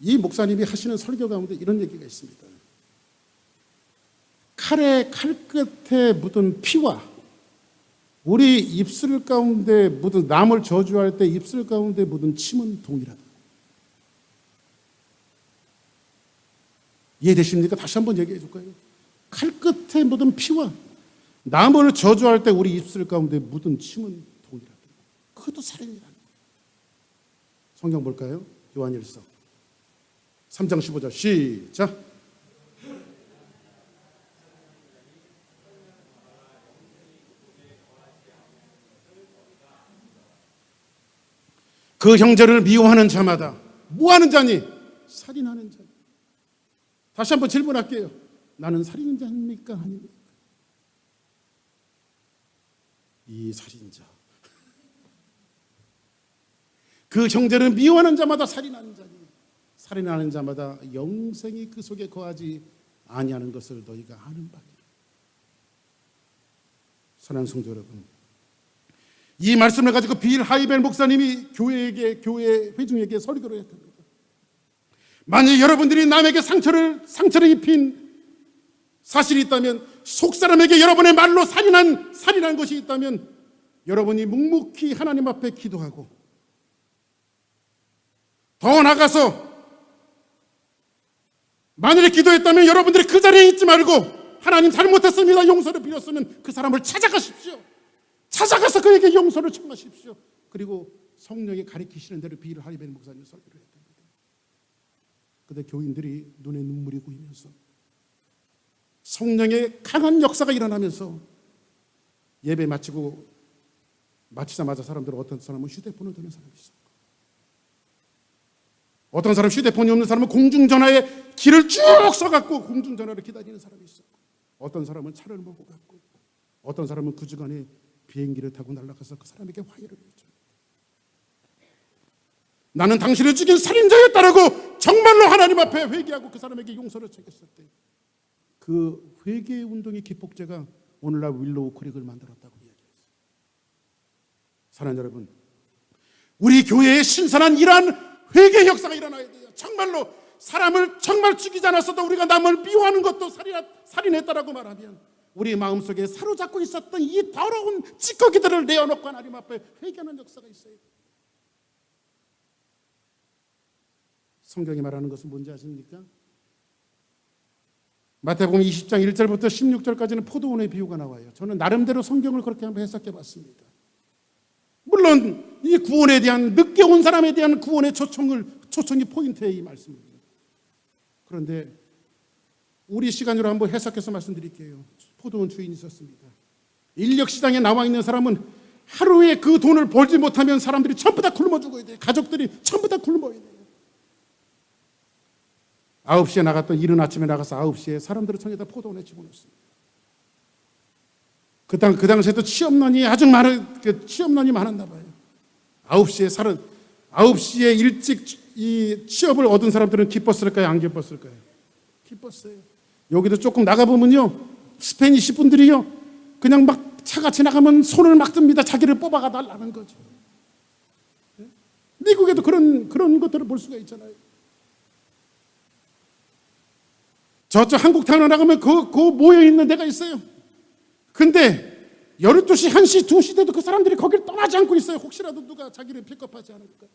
이 목사님이 하시는 설교 가운데 이런 얘기가 있습니다. 칼의 칼끝에 묻은 피와 우리 입술 가운데 묻은 남을 저주할 때 입술 가운데 묻은 침은 동일하다. 이해되십니까? 다시 한번 얘기해 줄까요? 칼끝에 묻은 피와 남을 저주할 때 우리 입술 가운데 묻은 침은 동일하다. 그것도 살인이라는 거예요. 성경 볼까요? 요한일서 3장 15절 시작. 그 형제를 미워하는 자마다 뭐 하는 자니? 살인하는 자. 다시 한번 질문할게요. 나는 살인자입니까? 아닙니까? 이 살인자. 그 형제를 미워하는 자마다 살인하는 자니 살인하는 자마다 영생이 그 속에 거하지 아니하는 것을 너희가 아는 바니라. 사랑하는 성도 여러분, 이 말씀을 가지고 빌 하이벤 목사님이 교회 회중에게 설교를 했답니다. 만약 여러분들이 남에게 상처를 입힌 사실이 있다면, 속사람에게 여러분의 말로 살인한 것이 있다면, 여러분이 묵묵히 하나님 앞에 기도하고 더 나아가서 만일에 기도했다면 여러분들이 그 자리에 있지 말고 하나님 잘못했습니다, 용서를 빌었으면 그 사람을 찾아가십시오. 찾아가서 그에게 용서를 청하십시오. 그리고 성령이 가리키시는 대로 빌 하이벤 목사님 설교를 했답니다. 그때 교인들이 눈에 눈물이 고이면서 성령의 강한 역사가 일어나면서 예배 마치자마자 사람들은 어떤 사람은 휴대폰을 드는 사람이 있어요. 어떤 사람 휴대폰이 없는 사람은 공중전화에 길을 쭉 서갖고 공중전화를 기다리는 사람이 있어요. 어떤 사람은 차를 몰고 갔고 어떤 사람은 그 주간에 비행기를 타고 날아가서 그 사람에게 화해를 했죠. 나는 당신을 죽인 살인자였다라고 정말로 하나님 앞에 회개하고 그 사람에게 용서를 청했을 때 그 회개의 운동의 기폭제가 오늘날 윌로우 크릭을 만들었다고 이야기했어요. 사랑하는 여러분, 우리 교회에 신선한 이러한 회개 역사가 일어나야 돼요. 정말로 사람을 정말 죽이지 않았어도 우리가 남을 미워하는 것도 살인했다라고 말하면 우리 마음속에 사로잡고 있었던 이 더러운 찌꺼기들을 내어놓고 하나님 앞에 회개하는 역사가 있어요. 성경이 말하는 것은 뭔지 아십니까? 마태복음 20장 1절부터 16절까지는 포도원의 비유가 나와요. 저는 나름대로 성경을 그렇게 한번 해석해 봤습니다. 물론 이 구원에 대한, 늦게 온 사람에 대한 구원의 초청이 포인트의 이 말씀입니다. 그런데 우리 시간으로 한번 해석해서 말씀드릴게요. 포도원 주인이 있었습니다. 인력시장에 나와 있는 사람은 하루에 그 돈을 벌지 못하면 사람들이 전부 다 굶어 죽어야 돼요. 가족들이 전부 다 굶어야 돼요. 9시에 나갔던, 이른 아침에 나가서 9시에 사람들을 청에다 포도원에 집어넣습니다. 그 당시에도 취업난이 아주 취업난이 많았나 봐요. 9시에 일찍 이 취업을 얻은 사람들은 기뻤을까요? 안 기뻤을까요? 기뻤어요. 여기도 조금 나가보면요, 스페니시 분들이요, 그냥 막 차가 지나가면 손을 막 듭니다. 자기를 뽑아가 달라는 거죠. 미국에도 그런 것들을 볼 수가 있잖아요. 저쪽 한국타운에 나가면 그 모여있는 데가 있어요. 근데 12시, 1시, 2시 돼도 그 사람들이 거기를 떠나지 않고 있어요. 혹시라도 누가 자기를 픽업하지 않을까.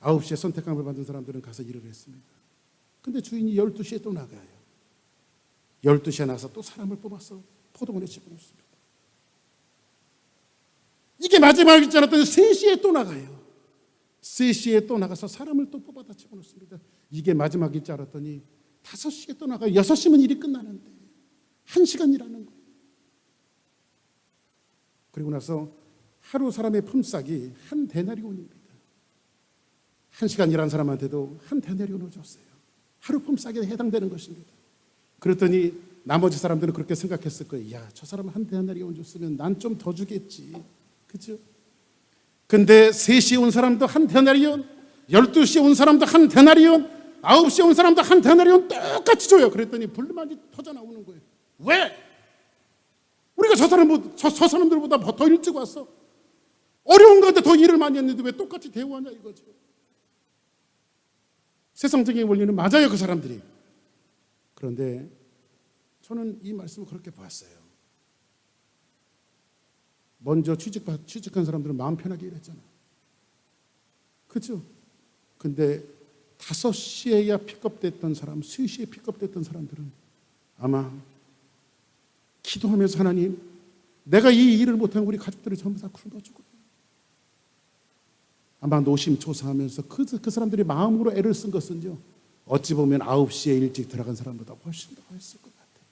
아홉 시에 선택감을 받은 사람들은 가서 일을 했습니다. 근데 주인이 12시에 또 나가요. 12시에 나서 또 사람을 뽑아서 포도원에 집어넣습니다. 이게 마지막일 줄 알았더니 3시에 또 나가요. 3시에 또 나가서 사람을 또 뽑아다 집어넣습니다. 이게 마지막일 줄 알았더니 5시에 또 나가요. 6시면 일이 끝나는데 1시간 일하는 거예요. 그리고 나서 하루 사람의 품삯이 한 데나리온입니다. 1시간 일한 사람한테도 한 데나리온을 줬어요. 하루 품삯에 해당되는 것입니다. 그랬더니 나머지 사람들은 그렇게 생각했을 거예요. 야, 저 사람은 한 데나리온 줬으면 난 좀 더 주겠지. 그죠? 근데 3시에 온 사람도 한 데나리온, 12시에 온 사람도 한 데나리온, 9시에 온 사람도 한 데나리온 똑같이 줘요. 그랬더니 불만이 터져 나오는 거예요. 왜? 우리가 저 사람들보다 더 일찍 왔어. 어려운 건데 더 일을 많이 했는데 왜 똑같이 대우하냐 이거죠. 세상적인 원리는 맞아요, 그 사람들이. 그런데 저는 이 말씀을 그렇게 봤어요. 먼저 취직한 사람들은 마음 편하게 일했잖아요. 그렇죠? 근데 5시에야 픽업됐던 사람, 3시에 픽업됐던 사람들은 아마 기도하면서 하나님, 내가 이 일을 못하면 우리 가족들을 전부 다 굶어주고, 아마 노심초사하면서 그 사람들이 마음으로 애를 쓴 것은요, 어찌 보면 9시에 일찍 들어간 사람보다 훨씬 더 했을 것 같아요.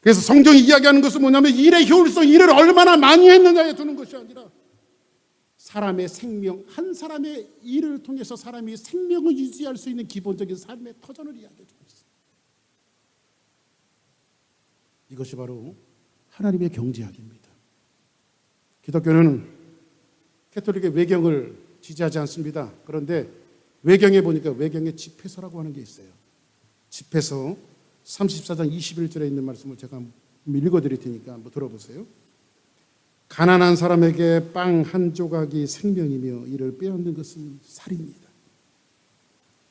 그래서 성경이 이야기하는 것은 뭐냐면 일의 효율성, 일을 얼마나 많이 했느냐에 두는 것이 아니라 사람의 생명, 한 사람의 일을 통해서 사람이 생명을 유지할 수 있는 기본적인 삶의 터전을 이야기해주고 있어요. 이것이 바로 하나님의 경제학입니다. 기독교는 캐톨릭의 외경을 지지하지 않습니다. 그런데 외경에 보니까 외경의 집회서라고 하는 게 있어요. 집회서 34장 21절에 있는 말씀을 제가 읽어드릴 테니까 한번 들어보세요. 가난한 사람에게 빵 한 조각이 생명이며 이를 빼앗는 것은 살입니다.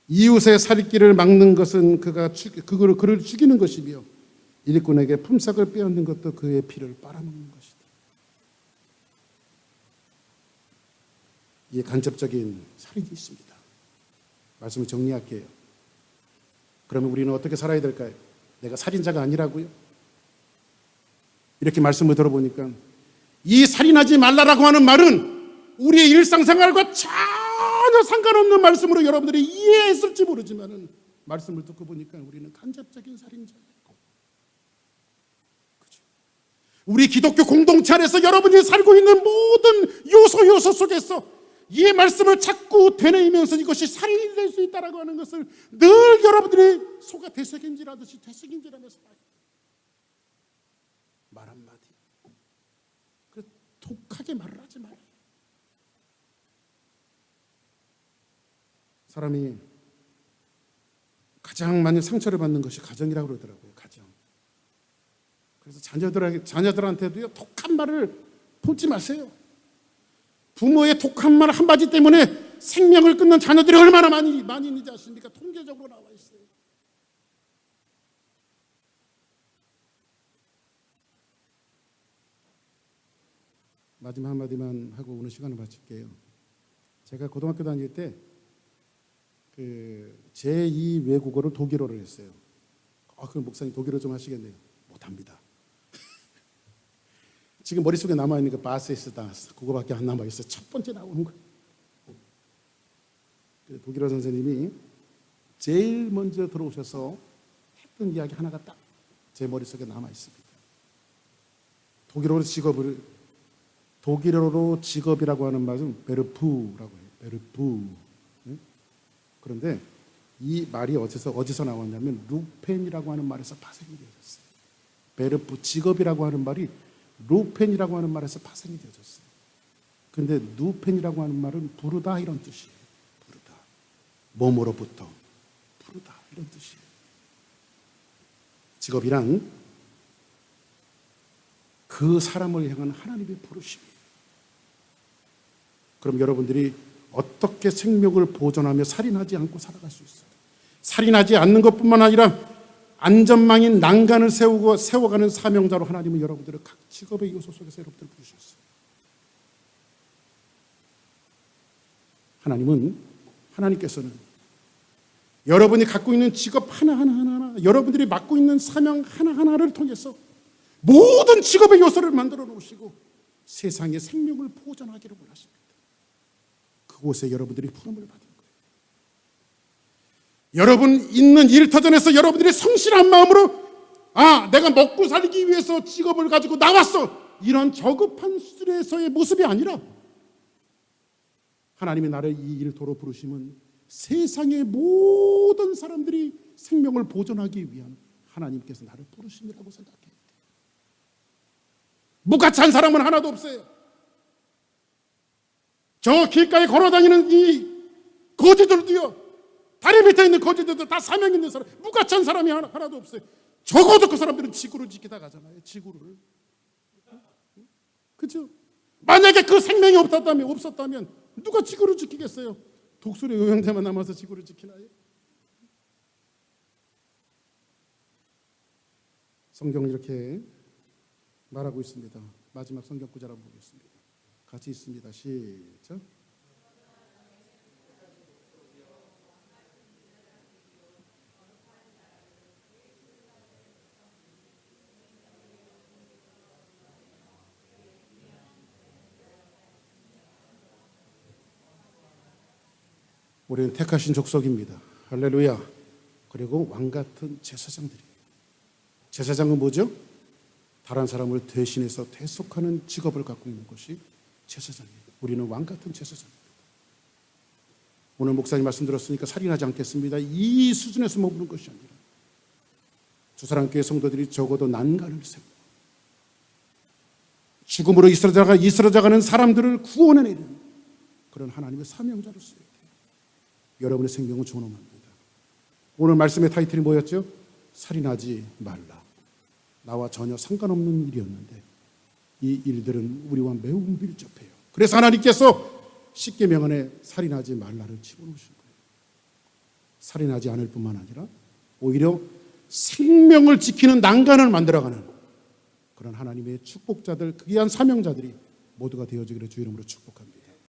이웃의 살길을 막는 것은 그를 죽이는 것이며 일꾼에게 품삯을 빼앗는 것도 그의 피를 빨아먹는 것이다. 이에 간접적인 살인이 있습니다. 말씀을 정리할게요. 그러면 우리는 어떻게 살아야 될까요? 내가 살인자가 아니라고요? 이렇게 말씀을 들어보니까 이 살인하지 말라라고 하는 말은 우리의 일상생활과 전혀 상관없는 말씀으로 여러분들이 이해했을지 모르지만 말씀을 듣고 보니까 우리는 간접적인 살인자예요. 그렇죠? 우리 기독교 공동체 안에서 여러분이 살고 있는 모든 요소 속에서 이 말씀을 자꾸 되뇌이면서 이것이 살인이 될 수 있다라고 하는 것을 늘 여러분들이 속아 되새김질하듯이 되새김질하면서 말 한마디, 독하게 말을 하지 말아요. 사람이 가장 많이 상처를 받는 것이 가정이라고 그러더라고요. 가정. 그래서 자녀들한테도요, 독한 말을 품지 마세요. 부모의 독한 말 한마디 때문에 생명을 끊는 자녀들이 얼마나 많이 있는지 아십니까? 통계적으로 나와 있어요. 마지막 한마디만 하고 오늘 시간을 마칠게요. 제가 고등학교 다닐 때 제2 외국어를 독일어를 했어요. 그럼 목사님 독일어 좀 하시겠네요. 못합니다. 지금 머릿속에 남아있는 게 바세스다, 그거밖에 안 남아있어요. 첫 번째 나오는 거예요. 독일어 선생님이 제일 먼저 들어오셔서 했던 이야기 하나가 딱 제 머릿속에 남아있습니다. 독일어로 직업이라고 하는 말은 베르푸라고 해요. 베르푸. 그런데 이 말이 어디서 나왔냐면 루펜이라고 하는 말에서 파생이 되어졌어요. 베르푸, 직업이라고 하는 말이 루펜이라고 하는 말에서 파생이 되어졌어요. 그런데 루펜이라고 하는 말은 부르다 이런 뜻이에요. 부르다. 몸으로부터 부르다 이런 뜻이에요. 직업이란 그 사람을 향한 하나님의 부르심이에요. 그럼 여러분들이 어떻게 생명을 보존하며 살인하지 않고 살아갈 수 있어요? 살인하지 않는 것뿐만 아니라 안전망인 난간을 세워가는 사명자로 하나님은 여러분들을 각 직업의 요소 속에서 여러분들을 부르셨어요. 하나님께서는 여러분이 갖고 있는 직업 하나하나, 여러분들이 맡고 있는 사명 하나하나를 통해서 모든 직업의 요소를 만들어 놓으시고 세상의 생명을 보존하기를 원하십니다. 그곳에 여러분들이 부름을 받은 거예요. 여러분 있는 일터전에서 여러분들이 성실한 마음으로 내가 먹고 살기 위해서 직업을 가지고 나왔어, 이런 저급한 수준에서의 모습이 아니라 하나님이 나를 이 일터로 부르심은 세상의 모든 사람들이 생명을 보존하기 위한 하나님께서 나를 부르심이라고 생각해요. 무가치한 사람은 하나도 없어요. 저 길가에 걸어다니는 이 거지들도요, 다리 밑에 있는 거지들도 다 사명 있는 사람, 무가치한 사람이 하나도 없어요. 적어도 그 사람들은 지구를 지키다 가잖아요. 지구를. 그렇죠? 만약에 그 생명이 없었다면 누가 지구를 지키겠어요? 독수리 요양대만 남아서 지구를 지키나요? 성경은 이렇게 말하고 있습니다. 마지막 성경 구절 한번 보겠습니다. 같이 있습니다. 시작. 우리는 택하신 족속입니다. 할렐루야. 그리고 왕같은 제사장들이에요. 제사장은 뭐죠? 다른 사람을 대신해서 대속하는 직업을 갖고 있는 것이 제사장이에요. 우리는 왕같은 제사장입니다. 오늘 목사님 말씀 들었으니까 살인하지 않겠습니다, 이 수준에서 머무는 것이 아니라 주사랑교회 성도들이 적어도 난간을 세우고 죽음으로 이스러져가는 사람들을 구원해내는 그런 하나님의 사명자로 쓰여야 돼요. 여러분의 생명은 존엄합니다. 오늘 말씀의 타이틀이 뭐였죠? 살인하지 말라. 나와 전혀 상관없는 일이었는데 이 일들은 우리와 매우 밀접해요. 그래서 하나님께서 십계명 안에 살인하지 말라를 집어넣으신 거예요. 살인하지 않을 뿐만 아니라 오히려 생명을 지키는 난간을 만들어가는 그런 하나님의 축복자들, 귀한 사명자들이 모두가 되어지기를 주 이름으로 축복합니다.